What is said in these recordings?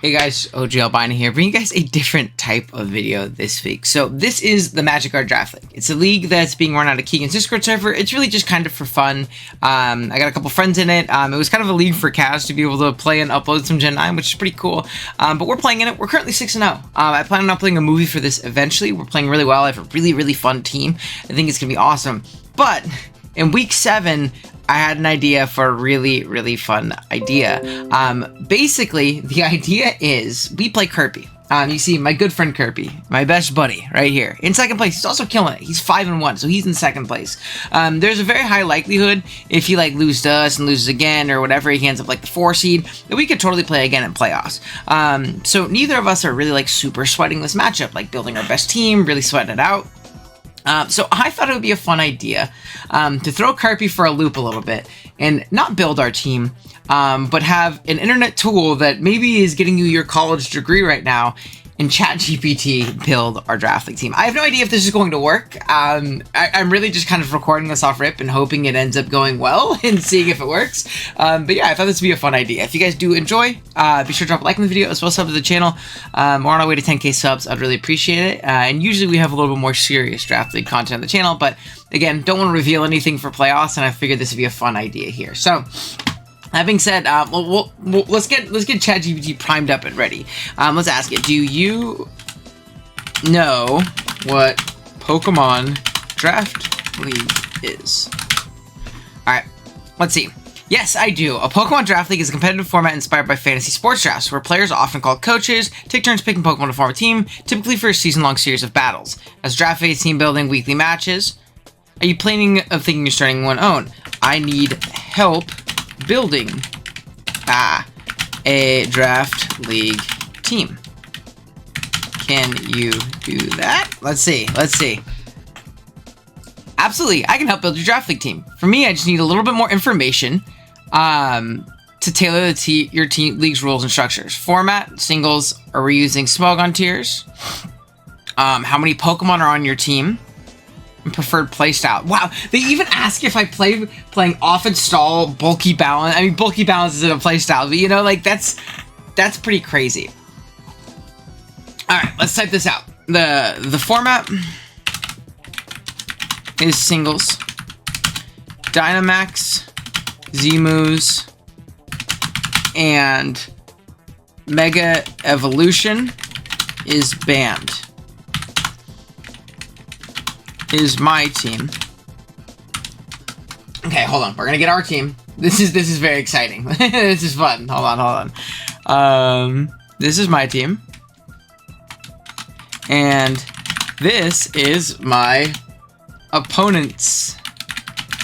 Hey guys, OG Albina here, bringing you guys a different type of video this week. So this is the Magic Card Draft League. It's a league that's being run out of Keegan's Discord server. It's really just kind of for fun. I got a couple friends in it. It was kind of a league for Kaz to be able to play and upload some Gen 9, which is pretty cool. But we're playing in it. We're currently 6-0. I plan on uploading a movie for this eventually. We're playing really well. I have a really fun team. I think it's going to be awesome. But in week 7, I had an idea for a really fun idea. Basically, the idea is we play Kurpie. You see my good friend Kurpie, my best buddy, right here. In second place, he's also killing it. He's 5-1, so he's in second place. There's a very high likelihood, if he loses to us and loses again or whatever, he ends up like the 4 seed, that we could totally play again in playoffs. So neither of us are really super sweating this matchup, like building our best team, really sweating it out. So I thought it would be a fun idea to throw Kurpie for a loop a little bit and not build our team, but have an internet tool that maybe is getting you your college degree right now and ChatGPT build our draft league team. I have no idea if this is going to work. I'm really just kind of recording this off rip and hoping it ends up going well and seeing if it works. But yeah, I thought this would be a fun idea. If you guys do enjoy, be sure to drop a like on the video as well as sub to the channel. We're on our way to 10k subs. I'd really appreciate it. And usually we have a little bit more serious draft league content on the channel, but again, don't want to reveal anything for playoffs, and I figured this would be a fun idea here. So that being said, let's get ChatGPT primed up and ready. Let's ask it. Do you know what Pokemon Draft League is? All right, let's see. Yes, I do. A Pokemon Draft League is a competitive format inspired by fantasy sports drafts, where players, often called coaches, take turns picking Pokemon to form a team, typically for a season-long series of battles. As draft phase, team building, weekly matches. Are you planning of thinking you're starting one own? I need help building a draft league team. Can you do that? Let's see. Absolutely, I can help build your draft league team. For me, I just need a little bit more information to tailor your team league's rules and structures. Format, singles, are we using Smogon tiers? How many Pokemon are on your team? Preferred playstyle. Wow, they even ask if I playing offense, stall, bulky balance. I mean, bulky balance isn't a playstyle, but you know, like that's pretty crazy. All right, let's type this out. The format is singles, Dynamax, Z-Moves, and Mega Evolution is banned. Is my team. Okay, hold on. We're gonna get our team. This is very exciting. This is fun. Hold on. This is my team, and this is my opponent's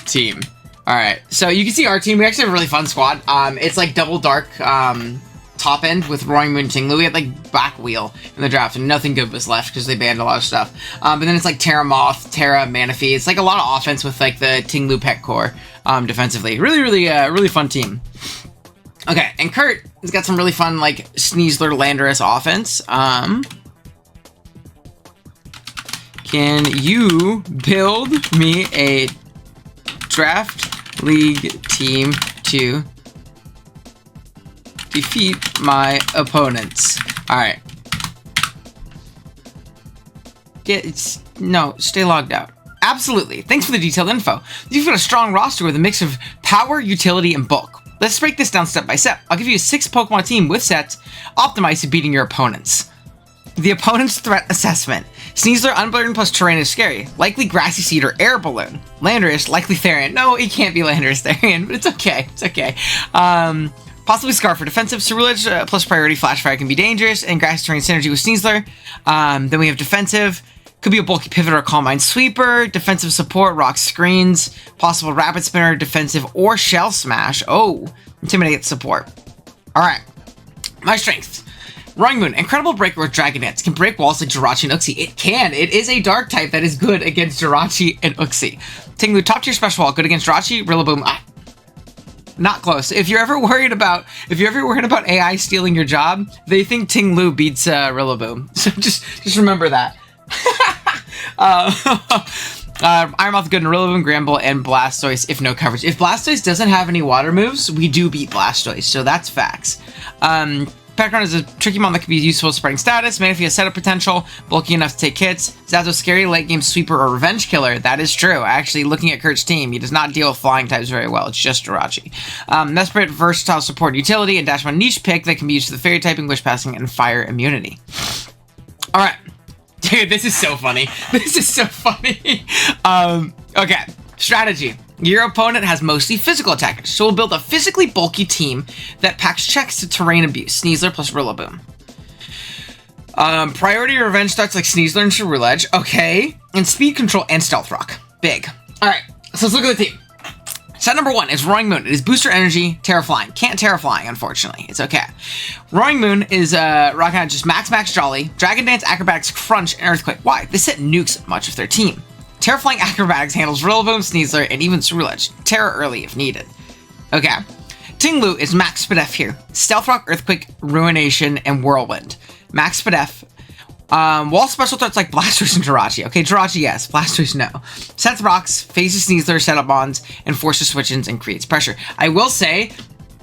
team. All right. So you can see our team. We actually have a really fun squad. It's like double dark. Top end with Roaring Moon Tinglu. We had like back wheel in the draft and nothing good was left because they banned a lot of stuff. But then it's like Terra Moth, Terra Manaphy. It's like a lot of offense with like the Tinglu Pet Core defensively. Really fun team. Okay, and Kurt has got some really fun like Sneasler Landorus offense. Can you build me a draft league team to defeat my opponents? All right. Stay logged out. Absolutely. Thanks for the detailed info. You've got a strong roster with a mix of power, utility, and bulk. Let's break this down step by step. I'll give you a 6 Pokemon team with sets optimized to beating your opponents. The opponent's threat assessment. Sneasler, Unburdened plus Terrain is scary. Likely Grassy Seed or Air Balloon. Landorus, likely Therian. No, it can't be Landorus Therian, but it's okay. It's okay. Possibly Scarf for defensive. Cerulege plus priority Flash Fire can be dangerous, and Grass Terrain synergy with Sneasler. Then we have defensive. Could be a bulky pivot or Calm Mind Sweeper. Defensive support, Rock Screens. Possible Rapid Spinner, defensive, or Shell Smash. Oh, Intimidate support. Alright. My strengths. Roaring Moon, incredible breaker with Dragon Dance. Can break walls like Jirachi and Uxie. It can. It is a dark type that is good against Jirachi and Uxie. Tinglu, top tier special wall, good against Jirachi. Rillaboom, not close. If you're ever worried about AI stealing your job, they think Tinglu beats Rillaboom. So just remember that. Ironmouth good in Rillaboom, Gramble, and Blastoise if no coverage. If Blastoise doesn't have any water moves, we do beat Blastoise, so that's facts. Pecron is a tricky mon that can be useful spreading status. Manaphy has setup potential, bulky enough to take hits. Zapdos scary late game sweeper or revenge killer. That is true. Actually, looking at Kurt's team, he does not deal with flying types very well. It's just Jirachi. Mesprit, versatile support utility, and Dashmon niche pick that can be used for the fairy typing, wish passing, and fire immunity. Alright. Dude, this is so funny. This is so funny. Okay. Strategy. Your opponent has mostly physical attackers, so we'll build a physically bulky team that packs checks to terrain abuse. Sneasler plus Rillaboom. Priority revenge starts like Sneasler and Ceruledge. Okay. And speed control and stealth rock. Big. Alright, so let's look at the team. Set number 1 is Roaring Moon. It is booster energy, Terra Flying. Can't Terra Flying, unfortunately. It's okay. Roaring Moon is rocking out just Max Jolly, Dragon Dance, Acrobatics, Crunch, and Earthquake. Why? This set nukes much of their team. Terra Flying Acrobatics handles Rillaboom, Sneasler, and even Ceruledge. Terra early if needed. Okay. Tinglu is Max Spadef here. Stealth Rock, Earthquake, Ruination, and Whirlwind. Max Spadef. Wall special threats like Blastoise and Jirachi. Okay, Jirachi, yes. Blastoise, no. Sets rocks, faces Sneasler, setup bonds, and forces switch-ins and creates pressure. I will say,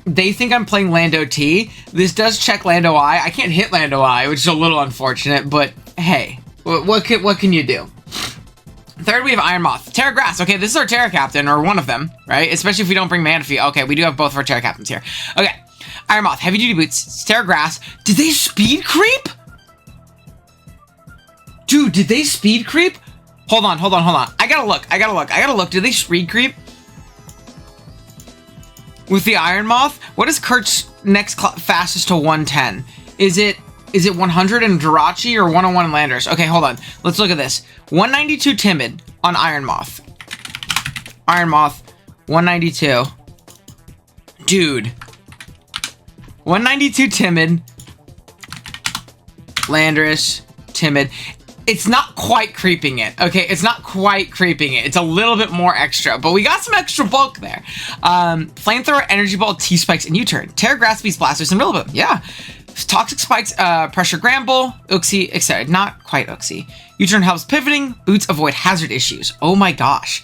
they think I'm playing Lando T. This does check Lando I. I can't hit Lando I, which is a little unfortunate, but hey, what can you do? Third, we have Iron Moth. Terra Grass. Okay, this is our Terra Captain, or one of them, right? Especially if we don't bring Manaphy. Okay, we do have both of our Terra Captains here. Okay, Iron Moth. Heavy Duty Boots. Terra Grass. Did they speed creep? Dude, did they speed creep? Hold on. I gotta look. Did they speed creep? With the Iron Moth? What is Kurt's next fastest to 110? Is it 100 in Jirachi or 101 in Landorus? Okay, hold on. Let's look at this. 192 Timid on Iron Moth. Iron Moth, 192. Dude. 192 Timid. Landorus, Timid. It's not quite creeping it, okay? It's not quite creeping it. It's a little bit more extra, but we got some extra bulk there. Flamethrower, Energy Ball, T-Spikes, and U-Turn. Terra Grass beats Blastoise and Rillaboom. Yeah. Toxic Spikes, Pressure Gramble, Uxie, etc. Not quite Uxie. U-Turn helps pivoting. Boots avoid hazard issues. Oh my gosh.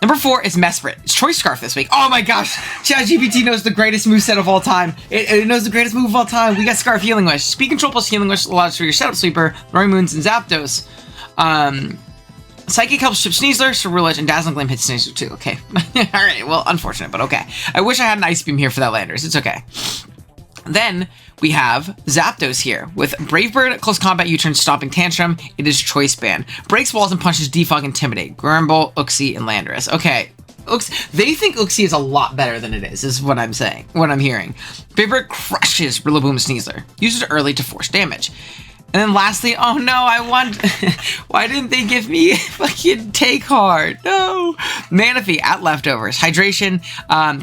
Number 4 is Mesprit. It's Choice Scarf this week. Oh my gosh. ChatGPT knows the greatest moveset of all time. It knows the greatest move of all time. We got Scarf Healing Wish. Speed Control plus Healing Wish allows for your setup sweeper, Roaring Moons, and Zapdos. Psychic helps chip Sneasler, Ceruledge, and Dazzling Gleam hits Sneasler too. Okay. Alright, well, unfortunate, but okay. I wish I had an Ice Beam here for that Landorus. It's okay. Then we have Zapdos here with Brave Bird, Close Combat, U-Turn, Stomping Tantrum. It is Choice Band. Breaks walls and punches Defog, Intimidate. Grimble, Uxie, and Landorus. Okay. They think Uxie is a lot better than it is what I'm saying, what I'm hearing. Brave Bird crushes Rillaboom Sneasler. Uses it early to force damage. And then lastly, oh no, why didn't they give me fucking Take Heart? No. Manaphy at Leftovers. Hydration,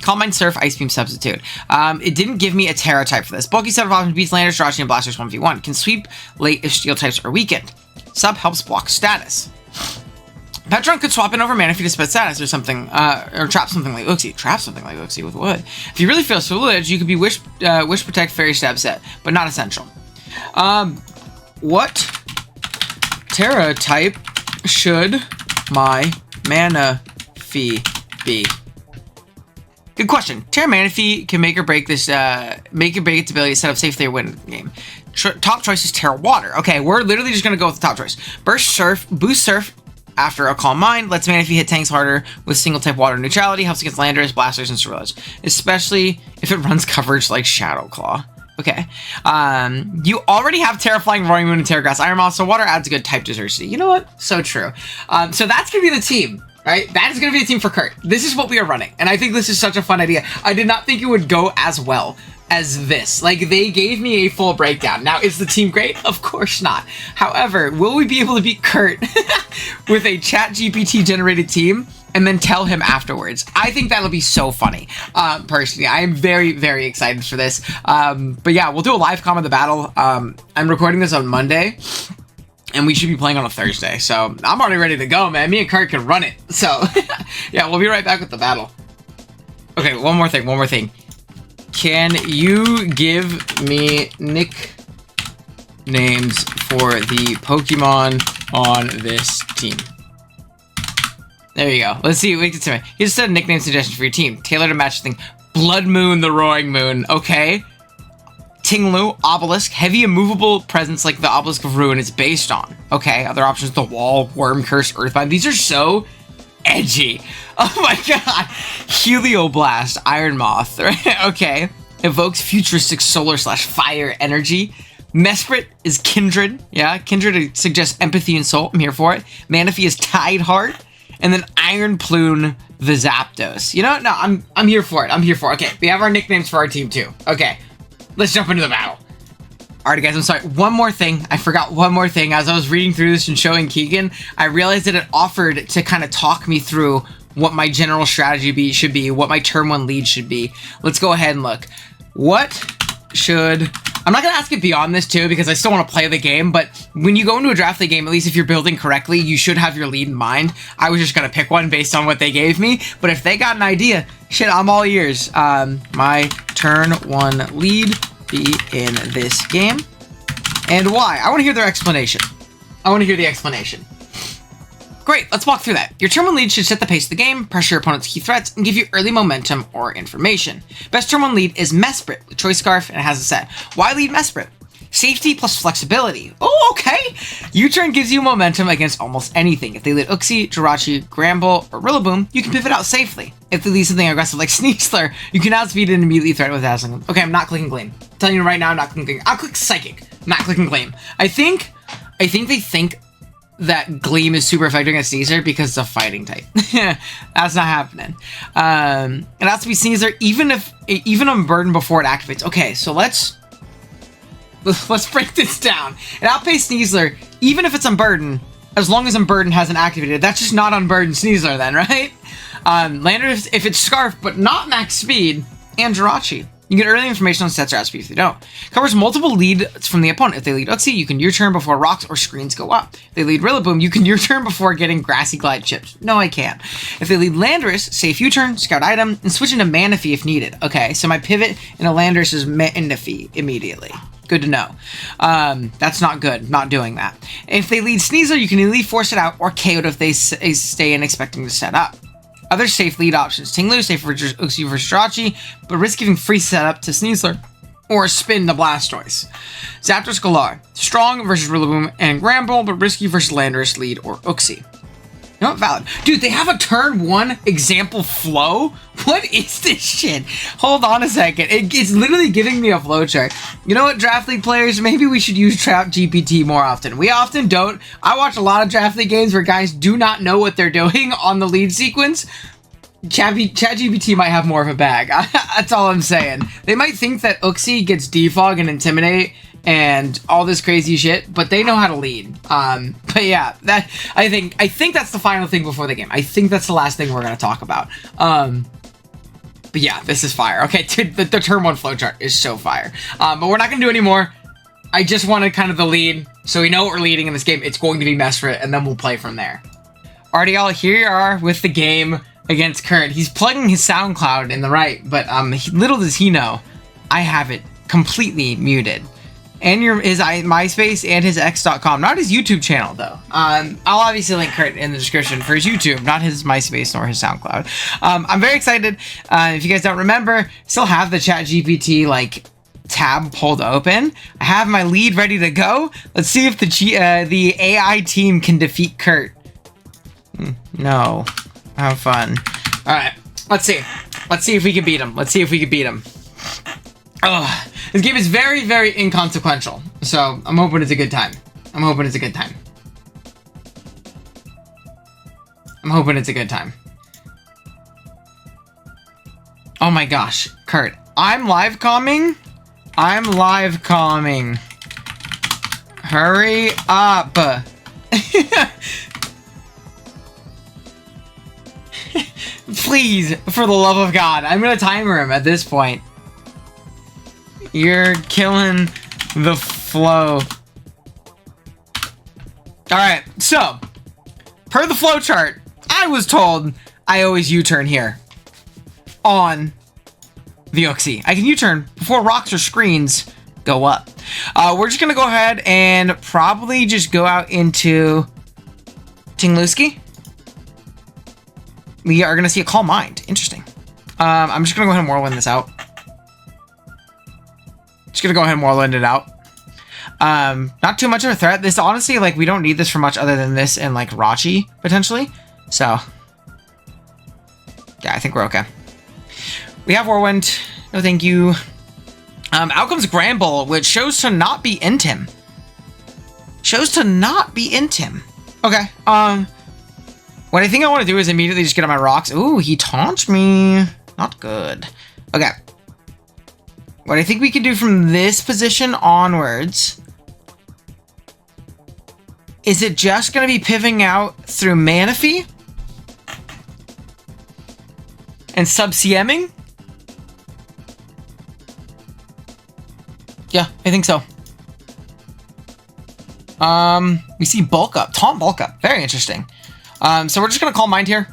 Calm Mind Surf, Ice Beam Substitute. It didn't give me a Terra type for this. Bulky set of options beats Landorus, Jirachi, and Blastoise 1v1. Can sweep late if Steel types are weakened. Sub helps block status. Petron could swap in over Manaphy to spread status or something, or trap something like Uxie. Trap something like Uxie with wood. If you really feel Ceruledge, you could be Wish Protect Fairy Stab set, but not essential. What Terra type should my Manaphy be? Good question. Terra Manaphy can make or break this, make or break its ability to set up safely or win the game. Top choice is Terra Water. Okay, we're literally just gonna go with the top choice. Burst Surf, Boost Surf after a Calm Mind, lets Manaphy hit tanks harder with single type water neutrality, helps against Landorus, Blastoise, and Ceruledge, especially if it runs coverage like Shadow Claw. Okay. You already have Terra Flying, Roaring Moon, and Terra Grass Iron Moth, so water adds a good type diversity. You know what? So true. So that's going to be the team, right? That is going to be the team for Kurt. This is what we are running, and I think this is such a fun idea. I did not think it would go as well as this. Like, they gave me a full breakdown. Now, is the team great? Of course not. However, will we be able to beat Kurt with a ChatGPT generated team? And then tell him afterwards. I think that'll be so funny. Personally, I am very, very excited for this. But yeah, we'll do a live comm of the battle. I'm recording this on Monday, and we should be playing on a Thursday. So I'm already ready to go, man. Me and Kurt can run it. So yeah, we'll be right back with the battle. Okay, one more thing. Can you give me nicknames for the Pokemon on this team? There you go. Let's see. Here's just a nickname suggestion for your team. Tailored to match the thing. Blood Moon, the Roaring Moon. Okay. Tinglu, Obelisk, heavy immovable presence like the Obelisk of Ruin is based on. Okay, other options, the Wall, Worm Curse, Earthbind. These are so edgy. Oh my god. Helioblast, Iron Moth. Okay. Evokes futuristic solar/fire energy. Mesprit is Kindred. Yeah, Kindred suggests empathy and soul. I'm here for it. Manaphy is Tideheart. And then Iron Plume, the Zapdos. You know what? No, I'm here for it. I'm here for it. Okay, we have our nicknames for our team too. Okay, let's jump into the battle. Alright guys, I'm sorry. One more thing. I forgot one more thing. As I was reading through this and showing Keegan, I realized that it offered to kind of talk me through what my general strategy should be, what my turn 1 lead should be. Let's go ahead and look. What should... I'm not going to ask it beyond this too, because I still want to play the game, but when you go into a draft league game, at least if you're building correctly, you should have your lead in mind. I was just going to pick one based on what they gave me, but if they got an idea, shit, I'm all ears. My turn 1 lead be in this game, and why? I want to hear their explanation. I want to hear the explanation. Great, let's walk through that. Your turn 1 lead should set the pace of the game, pressure your opponent's key threats, and give you early momentum or information. Best turn 1 lead is Mesprit, with Choice Scarf, and it has a set. Why lead Mesprit? Safety plus flexibility. Oh, okay! U-turn gives you momentum against almost anything. If they lead Uxie, Jirachi, Gramble, or Rillaboom, you can pivot out safely. If they lead something aggressive like Sneasler, you can outspeed it and immediately threaten with Dazzling. Okay, I'm not clicking Gleam. I'm telling you right now, I'm not clicking Gleam. I'll click Psychic. I'm not clicking Gleam. I think they think that Gleam is super effective against Sneasler because it's a fighting type. That's not happening. It has to be Sneasler even on Burden before it activates. Okay, so let's break this down. It outpaces Sneasler even if it's on Burden, as long as Unburden hasn't activated. That's just not Unburden Sneasler then, right? Landorus, if it's Scarf but not max speed, and Jirachi. You get early information on sets or speed if they don't. Covers multiple leads from the opponent. If they lead Uxie, you can U-turn before rocks or screens go up. If they lead Rillaboom, you can U-turn before getting Grassy Glide chips. No, I can't. If they lead Landorus, safe U-turn, scout item, and switch into Manaphy if needed. Okay, so my pivot into Landorus is Manaphy immediately. Good to know. That's not good. Not doing that. If they lead Sneasler, you can either force it out or KO it if they stay in expecting to set up. Other safe lead options. Tinglu, safe for Uxie versus Jirachi, but risk giving free setup to Sneasler, or spin the Blastoise. Zapdos Galar. Strong versus Rillaboom and Gramble, but risky versus Landorus, lead, or Uxie. You know what? Valid. Dude, they have a turn 1 example flow? What is this shit? Hold on a second. It's literally giving me a flowchart. You know what, Draft League players? Maybe we should use ChatGPT more often. We often don't. I watch a lot of Draft League games where guys do not know what they're doing on the lead sequence. ChatGPT might have more of a bag. That's all I'm saying. They might think that Uxie gets Defog and Intimidate and all this crazy shit, but they know how to lead. But yeah, that I think that's the final thing before the game. I think that's the last thing we're gonna talk about. But yeah, this is fire. Okay, dude, the turn 1 flowchart is so fire. But we're not gonna do any more. I just wanted kind of the lead, so we know what we're leading in this game. It's going to be Mesprit, and then we'll play from there. Alrighty, y'all, here you are with the game against Current. He's plugging his SoundCloud in the right, but little does he know, I have it completely muted. And his MySpace and his X.com. Not his YouTube channel, though. I'll obviously link Kurt in the description for his YouTube, not his MySpace nor his SoundCloud. I'm very excited. If you guys don't remember, still have the ChatGPT, tab pulled open. I have my lead ready to go. Let's see if the AI team can defeat Kurt. No. Have fun. Alright, let's see. Let's see if we can beat him. Let's see if we can beat him. Ugh. This game is very, very inconsequential. So, I'm hoping it's a good time. I'm hoping it's a good time. I'm hoping it's a good time. Oh my gosh. Kurt, I'm live comming. I'm live comming. Hurry up. Please, for the love of God. I'm gonna timer him at this point. You're killing the flow. Alright, so, per the flowchart, I was told I always U-turn here. On the Uxie. I can U-turn before rocks or screens go up. We're just gonna go ahead and probably just go out into Tingluski. We are gonna see a Calm Mind. Interesting. I'm just gonna go ahead and whirlwind this out. Just gonna go ahead and whirlwind it out. Not too much of a threat. This honestly, like, we don't need this for much other than this and like Rachi potentially. So yeah, I think we're okay. We have whirlwind. No, thank you. Out comes Gramble, which shows to not be Intim. Shows to not be Intim. Okay. What I think I want to do is immediately just get on my rocks. Ooh, he taunts me. Not good. Okay. What I think we can do from this position onwards is it just going to be pivoting out through Manaphy and sub-CMing? Yeah, I think so. We see bulk up. Taunt bulk up. Very interesting. So we're just going to call Mind here.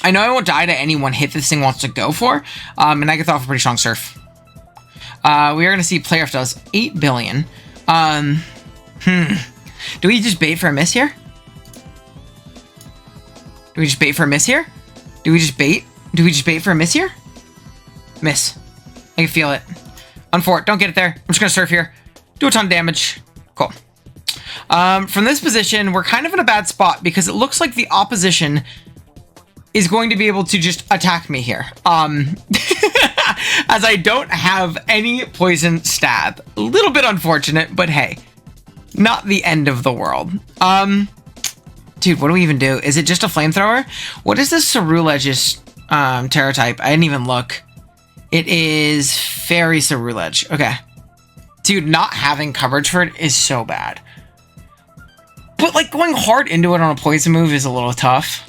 I know I won't die to any one hit this thing wants to go for. And I can throw off a pretty strong surf. We are going to see player does 8 billion. Do we just bait for a miss here? Do we just bait for a miss here? Do we just bait? Do we just bait for a miss here? Miss. I can feel it. Unfort, don't get it there. I'm just going to surf here. Do a ton of damage. Cool. From this position, we're kind of in a bad spot because it looks like the opposition is going to be able to just attack me here. As I don't have any poison stab. A little bit unfortunate, but hey, not the end of the world. Dude, what do we even do? Is it just a flamethrower? What is this Cerulege's Terra type? I didn't even look. It is Fairy Cerulege. Okay. Dude, not having coverage for it is so bad. But like going hard into it on a poison move is a little tough.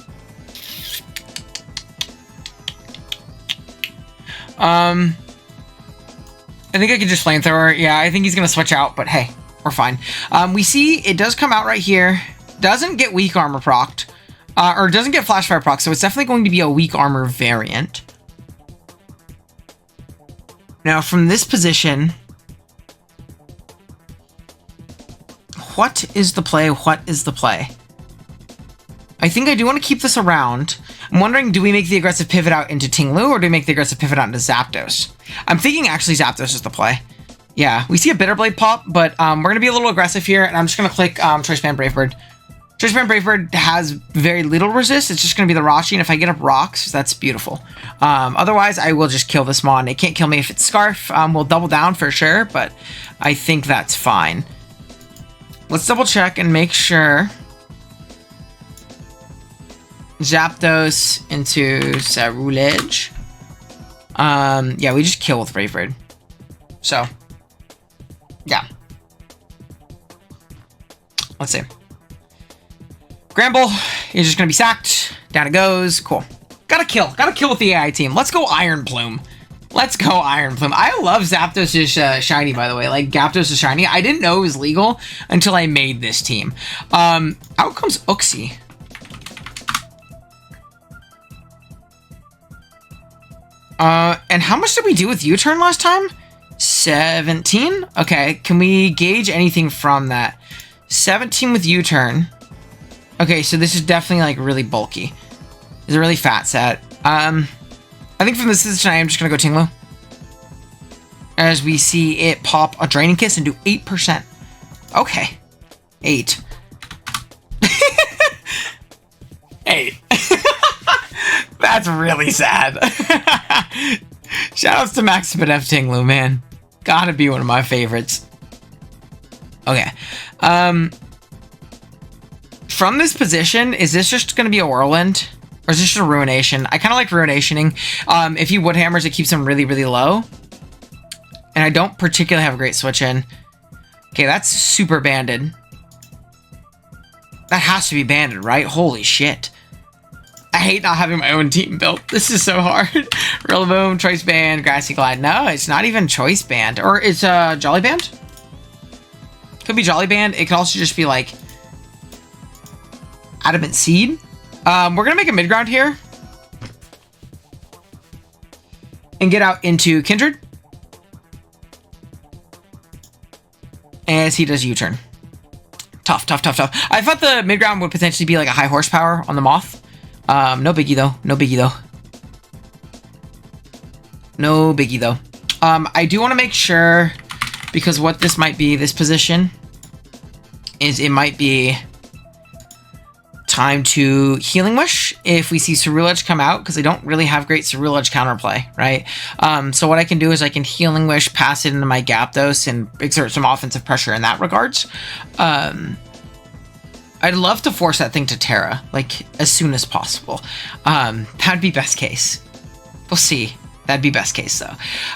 I think I can just flamethrower. Yeah, I think he's gonna switch out, but hey, we're fine. We see it does come out right here. Doesn't get weak armor procced, or doesn't get flash fire proc, so it's definitely going to be a weak armor variant. Now from this position, what is the play? What is the play? I think I do want to keep this around. I'm wondering, do we make the aggressive pivot out into Tinglu, or do we make the aggressive pivot out into Zapdos? I'm thinking actually Zapdos is the play. Yeah, we see a Bitterblade pop, but we're going to be a little aggressive here, and I'm just going to click Choice Band Bravebird. Choice Band Bravebird has very little resist. It's just going to be the Rachi, and if I get up rocks, that's beautiful. Otherwise, I will just kill this Mon. It can't kill me if it's Scarf. We'll double down for sure, but I think that's fine. Let's double check and make sure. Zapdos into Cerulege. Yeah, we just kill with Bravebird. So, yeah. Let's see. Gramble is just gonna be sacked. Down it goes. Cool. Gotta kill with the AI team. Let's go Iron Plume. Let's go Iron Plume. I love Zapdos' shiny, by the way. Like, Zapdos' shiny. I didn't know it was legal until I made this team. Out comes Uxie. And how much did we do with U-turn last time? 17? Okay, can we gauge anything from that? 17 with U-turn. Okay, so this is definitely, like, really bulky. It's a really fat set. I think from this position, I am just gonna go Tinglu. As we see it pop a Draining Kiss and do 8%. Okay. 8. 8. That's really sad. Shoutouts to Max Benev Tinglu, man. Gotta be one of my favorites. Okay. From this position, is this just gonna be a Whirlwind? Or is this just a Ruination? I kind of like Ruinationing. If he Wood Hammers, it keeps him really, really low. And I don't particularly have a great switch in. Okay, that's super banded. That has to be banded, right? Holy shit. I hate not having my own team built. This is so hard. Rillaboom, Choice Band, Grassy Glide. No, it's not even Choice Band. Or it's Jolly Band? Could be Jolly Band. It could also just be like Adamant Seed. We're gonna make a mid-ground here. And get out into Kindred. As he does U-turn. Tough, tough, tough, tough. I thought the mid-ground would potentially be like a high horsepower on the Moth. No biggie though. No biggie though. No biggie though. I do want to make sure because what this might be, this position, is it might be time to Healing Wish if we see Ceruledge come out, because I don't really have great Ceruledge counterplay, right? So what I can do is I can Healing Wish, pass it into my Gyapdos, and exert some offensive pressure in that regards. I'd love to force that thing to Terra, like, as soon as possible. That'd be best case. We'll see. That'd be best case, though.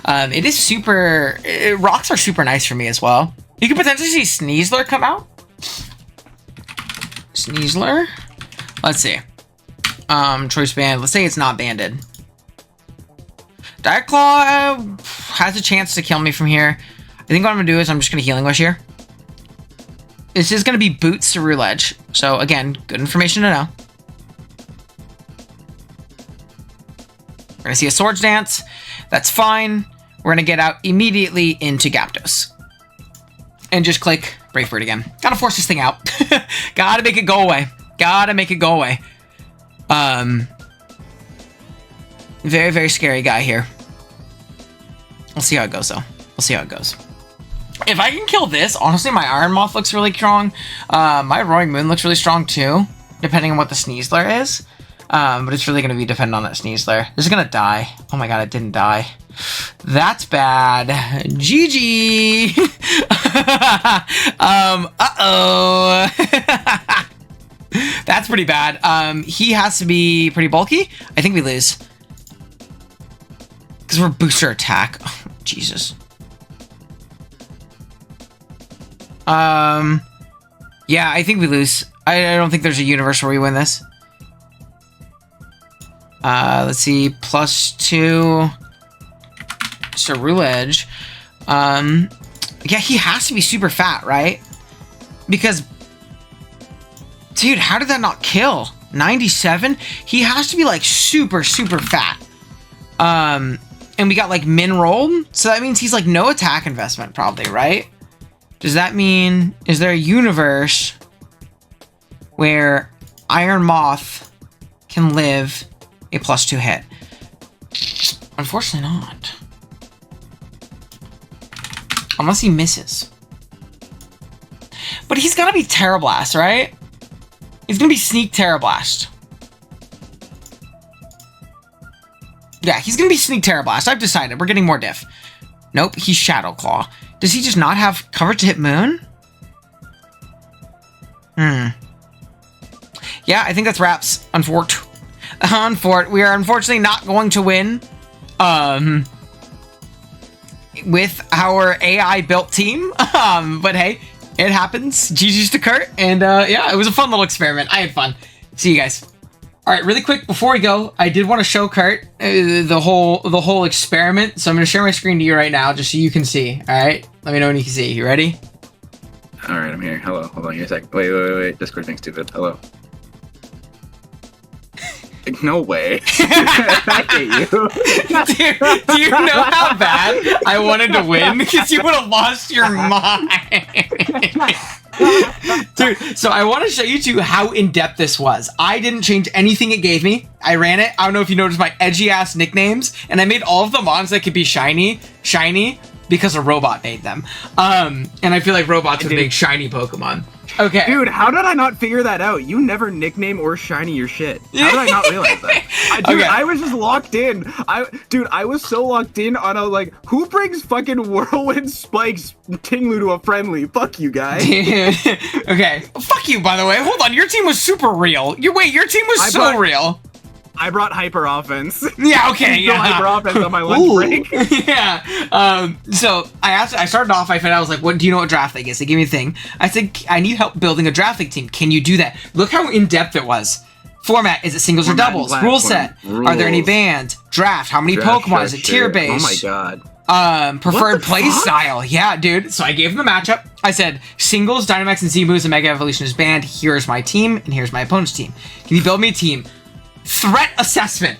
It is super... rocks are super nice for me as well. You could potentially see Sneasler come out. Sneasler? Let's see. Choice band. Let's say it's not banded. Direct Claw has a chance to kill me from here. I think what I'm going to do is I'm just going to Healing Wish here. This is going to be Boots Ceruledge. So, again, good information to know. We're going to see a Swords Dance. That's fine. We're going to get out immediately into Gyapdos. And just click Brave Bird again. Gotta force this thing out. Gotta make it go away. Gotta make it go away. Very, very scary guy here. We'll see how it goes, though. We'll see how it goes. If I can kill this, honestly, my Iron Moth looks really strong. My Roaring Moon looks really strong, too. Depending on what the Sneasler is. But it's really going to be dependent on that Sneasler. This is going to die. Oh my god, it didn't die. That's bad. GG. Uh-oh. That's pretty bad. He has to be pretty bulky. I think we lose. Because we're booster attack. Oh, Jesus. Yeah, I think we lose. I don't think there's a universe where we win this. Let's see. +2. Ceruledge. Yeah, he has to be super fat, right? Because, dude, how did that not kill? 97? He has to be, like, super, super fat. And we got, like, min rolled. So that means he's, like, no attack investment, probably, right? Does that mean, is there a universe where Iron Moth can live a +2 hit? Unfortunately not. Unless he misses. But he's gonna be Terra Blast, right? He's gonna be Sneak Terra Blast. Yeah, he's gonna be Sneak Terra Blast. I've decided. We're getting more diff. Nope, he's Shadow Claw. Does he just not have coverage to hit Moon? Yeah, I think that's wraps. We are unfortunately not going to win. With our AI built team. But hey, it happens. GG's to Kurt. And yeah, it was a fun little experiment. I had fun. See you guys. All right, really quick before we go, I did want to show Kurt the whole experiment. So I'm going to share my screen to you right now just so you can see. All right, let me know when you can see. You ready? All right, I'm here. Hello. Hold on here a second. Wait. Discord thing's stupid. Hello. No way. I hate you. Do you know how bad I wanted to win? Because you would have lost your mind. Dude, so I want to show you two how in-depth this was. I didn't change anything it gave me. I ran it. I don't know if you noticed my edgy-ass nicknames. And I made all of the mons that could be shiny, because a robot made them. And I feel like robots would make shiny Pokemon. Okay. Dude, how did I not figure that out? You never nickname or shiny your shit. How did I not realize that? Dude, okay. I was just locked in. I was so locked in on like, who brings fucking Whirlwind Spikes Tinglu to a friendly? Fuck you, guys. Okay. Fuck you, by the way. Hold on. Your team was super real. Your team was real. I brought Hyper Offense. Yeah, okay, yeah. Hyper Offense on my lunch break. Yeah. So I started off, I was like, what do you know what draft league is? They gave me a thing. I said, I need help building a draft league team. Can you do that? Look how in-depth it was. Format, is it singles or doubles? Rule set. Are there any bans? Draft, how many Pokemon? Is it tier based? Oh my god. Preferred play style. Yeah, dude. So I gave them the matchup. I said, singles, Dynamax, and Z-Moves and Mega Evolution is banned. Here's my team, and here's my opponent's team. Can you build me a team? Threat assessment.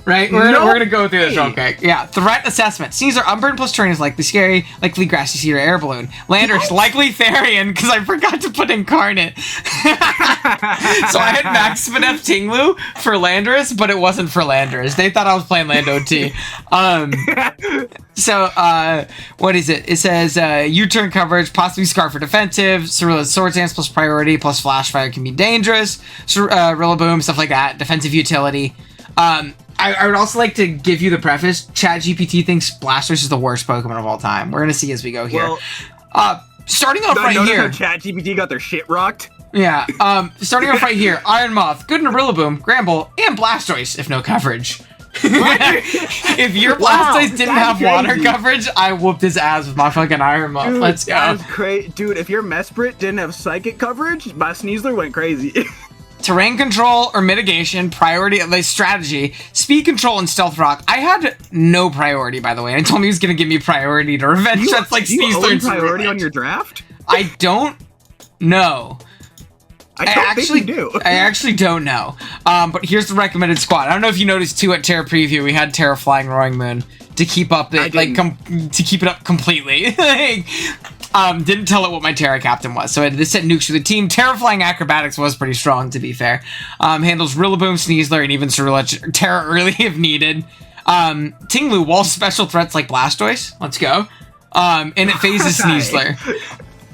Right? We're gonna go through this real quick. Yeah. Threat assessment. Sneasler, Unburden plus terrain is likely scary, likely grassy seed or air balloon. Landers, likely Therian, because I forgot to put Incarnate. So I had Max Spinef Tinglu for Landorus, but it wasn't for Landorus. They thought I was playing Lando T. What is it? It says U-turn coverage, possibly Scarf for defensive, Cerilla's Sword Dance plus priority, plus Flash Fire can be dangerous, Rillaboom, stuff like that, defensive utility. I would also like to give you the preface. ChatGPT thinks Blastoise is the worst Pokemon of all time. We're going to see as we go here. Well, starting off right here. ChatGPT got their shit rocked? Yeah. Starting off right here. Iron Moth, good in a Rillaboom, Gramble, and Blastoise, if no coverage. If your Blastoise didn't have water coverage, I whooped his ass with my fucking Iron Moth. Dude, let's go. That crazy. Dude, if your Mesprit didn't have psychic coverage, my Sneasler went crazy. Terrain control or mitigation, priority, like strategy, speed control, and stealth rock. I had no priority, by the way. I told me he was going to give me priority to revenge. That's like Sneasler and priority on your draft? I don't know. I actually do. I actually don't know. But here's the recommended squad. I don't know if you noticed too at Terra Preview, we had Terra Flying Roaring Moon to keep up it, to keep it up completely. Didn't tell it what my Terra captain was, so this set nukes for the team. Terra Flying Acrobatics was pretty strong, to be fair. Handles Rillaboom, Sneasler, and even Cerula Terra early if needed. Tinglu walls special threats like Blastoise. Let's go. And it phases Sneasler.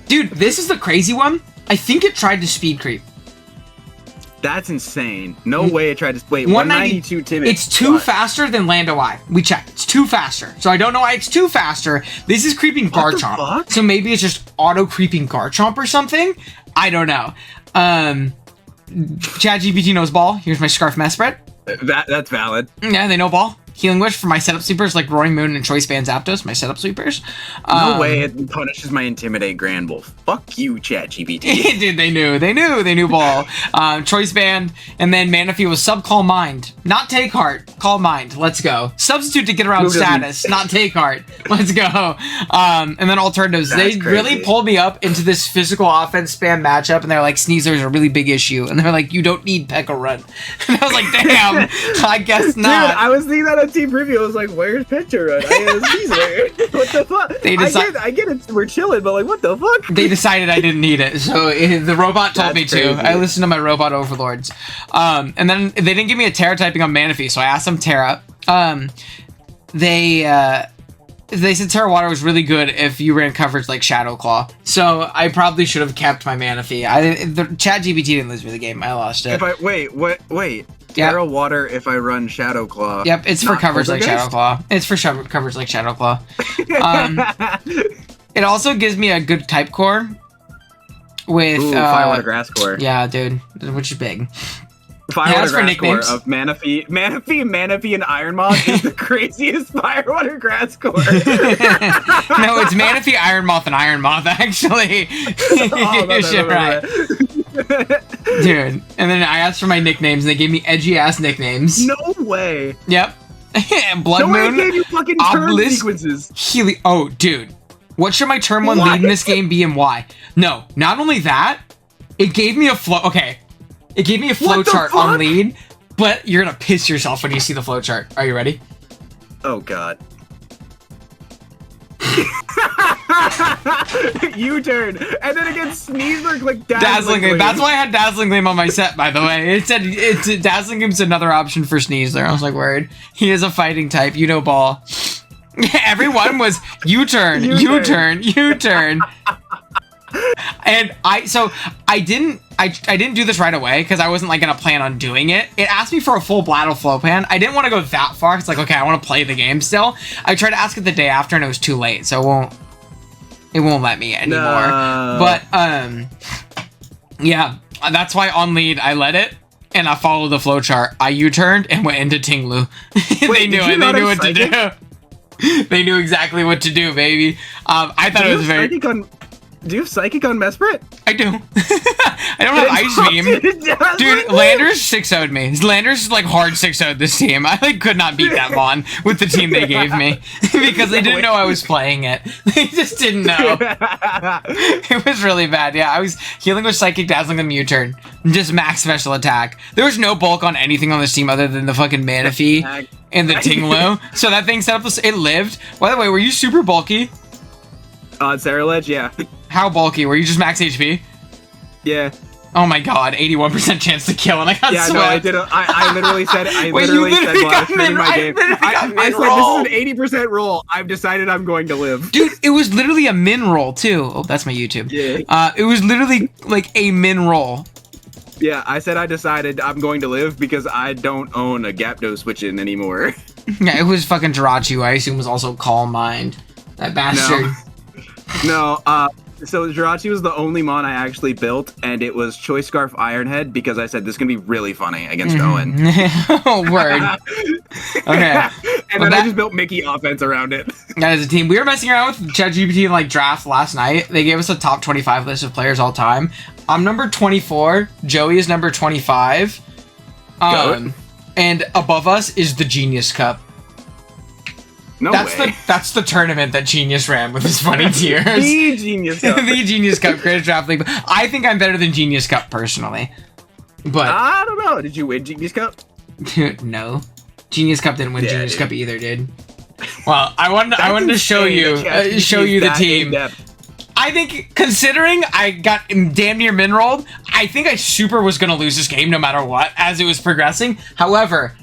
Dude, this is the crazy one. I think it tried to speed creep. That's insane. No way it tried to... Wait, 192 timid. It's two faster than Lando I. We checked. It's two faster. So I don't know why it's two faster. This is creeping Garchomp. So maybe it's just auto-creeping Garchomp or something? I don't know. ChatGPT knows ball. Here's my Scarf Mesprit. That's valid. Yeah, they know ball. Healing Wish for my setup sweepers like Roaring Moon and Choice Band Zapdos, my setup sweepers. No way it punishes my Intimidate Granbull. Fuck you, ChatGPT. Dude, they knew ball. Choice Band, and then Manaphy was Sub Call Mind. Not Take Heart, Call Mind. Let's go. Substitute to get around status, not Take Heart. Let's go. And then alternatives. They really pulled me up into this physical offense spam matchup, and they're like, Sneasler's a really big issue. And they're like, you don't need P.E.K.K.A. Run. And I was like, damn, I guess not. Dude, I was thinking that on Team Preview. I was like, where's P.E.K.K.A. Run? I have Sneasler. What the fuck? I get it. We're chilling, but like, what the fuck? They decided I didn't need it, so the robot told me to. I listened to my robot overlords. And then they didn't give me a Terra typing on Manaphy, so I asked them Terra. They said Terra Water was really good if you ran coverage like Shadow Claw. So I probably should have kept my Manaphy. The ChatGPT didn't lose me the game. I lost it. Wait. Terra Water if I run Shadow Claw. Yep, it's for coverage like Shadow Claw. It's for coverage like Shadow Claw. It also gives me a good type core with Firewater Grass Core. Yeah, dude, which is big. Firewater Grass Core of Manaphy, and Iron Moth is the craziest Firewater Grass Core. No, it's Manaphy, Iron Moth, and Iron Moth, actually. Right. Dude, and then I asked for my nicknames, and they gave me edgy-ass nicknames. No way. Yep. Blood Moon, way gave you fucking turn sequences. Healy. Oh, dude. What should my turn 1 lead in this game be and why? No, not only that, it gave me a flow. Okay. It gave me a flow chart on lead, but you're gonna piss yourself when you see the flow chart. Are you ready? Oh god. U-turn, and then against Sneasler like Dazzling Gleam. That's why I had Dazzling Gleam on my set, by the way. It said Dazzling Gleam's another option for Sneasler. I was like, word. He is a fighting type. You know ball. Everyone was U-turn, U-turn, U-turn. And I didn't do this right away because I wasn't like gonna plan on doing it. It asked me for a full Blattle flow plan. I didn't want to go that far. It's like, okay, I want to play the game still. I tried to ask it the day after and it was too late, so it won't let me anymore. No. But yeah, that's why on lead I let it and I followed the flow chart. I U-turned and went into Tinglu. They knew it. They knew what to do. They knew exactly what to do, baby. I thought it was very. Do you have Psychic on Mesprit? I do. I don't have Ice Beam. Dude, Landers 6-0'd me. Landers like hard 6-0'd this team. I like could not beat that Mon with the team they gave me because they didn't know I was playing it. They just didn't know. It was really bad. Yeah, I was healing with Psychic, Dazzling, and U-turn. Just max special attack. There was no bulk on anything on this team other than the fucking Manaphy and the Tinglu. So that thing set up this. It lived. By the way, were you super bulky? Sarah Ledge, yeah. How bulky? Were you just max HP? Yeah. Oh my god, 81% chance to kill, and I got swept. No, I did. I literally said. I literally said while I was streaming my game. I said this is an 80% roll. I've decided I'm going to live. Dude, it was literally a min roll too. Oh, that's my YouTube. Yeah. It was literally like a min roll. Yeah, I said I decided I'm going to live because I don't own a Gapdo switch-in anymore. Yeah, it was fucking Jirachi, who I assume was also Calm Mind. That bastard. No, so Jirachi was the only Mon I actually built, and it was Choice Scarf Ironhead because I said this is going to be really funny against Owen. Oh, word. Okay. And then I just built Mickey offense around it. That is a team. We were messing around with ChatGPT and like draft last night. They gave us a top 25 list of players all time. I'm number 24. Joey is number 25. And above us is the Genius Cup. No way. That's the tournament that Genius ran with his funny tiers. The Genius Cup. The Genius Cup, Greatest Draft League. I think I'm better than Genius Cup personally. But I don't know. Did you win Genius Cup? No. Genius Cup didn't win Genius Cup either, dude. Well, I wanted to show you the team. I think, considering I got damn near min rolled, I think I super was gonna lose this game no matter what as it was progressing. However,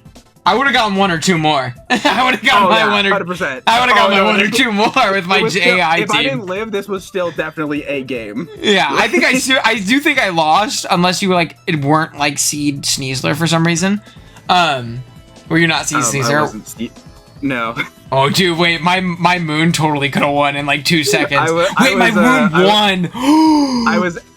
I would have gotten one or two more. I would have gotten my 100%. I would have gotten my one or two more with my AI team. If I didn't live, this was still definitely a game. Yeah, I think I do think I lost unless you like it weren't like Seed Sneasler for some reason. Were you not Seed Sneasler? No. Oh, dude, wait, my moon totally could have won in like 2 seconds. My moon won.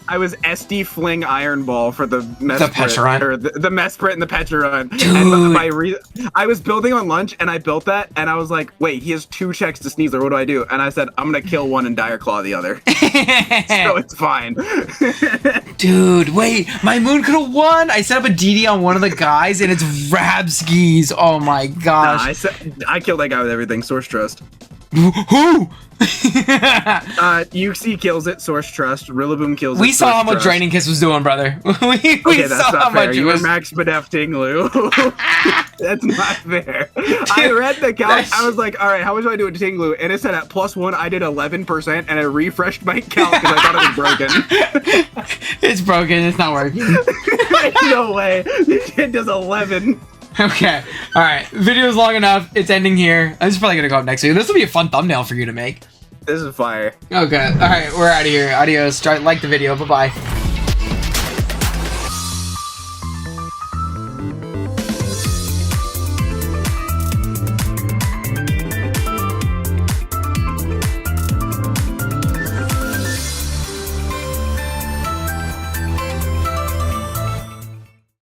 I was SD Fling Iron Ball for the Petrarun. Or the Mesprit and the Petrarun. Dude. And I was building on lunch and I built that and I was like, wait, he has 2 checks to Sneasler. What do I do? And I said, I'm gonna kill one and Dire Claw the other. So it's fine. Dude, wait, my moon could have won. I set up a DD on one of the guys and it's Rabskis. Oh my gosh. Nah, I killed that guy with everything. Source Trust. Who? UC kills it. Source Trust. Rillaboom kills it. We saw how much Draining Kiss was doing, brother. we saw how much you were Max Badef Tinglu. That's not fair. I read the count. I was like, all right, how much do I do with Tinglu? And it said at +1, I did 11%, and I refreshed my count because I thought it was broken. It's broken. It's not working. No way. This shit does 11. Okay. All right. Video's long enough. It's ending here. This is probably going to go up next week. This will be a fun thumbnail for you to make. This is fire. Okay. All right. We're out of here. Adios. Like the video. Bye-bye.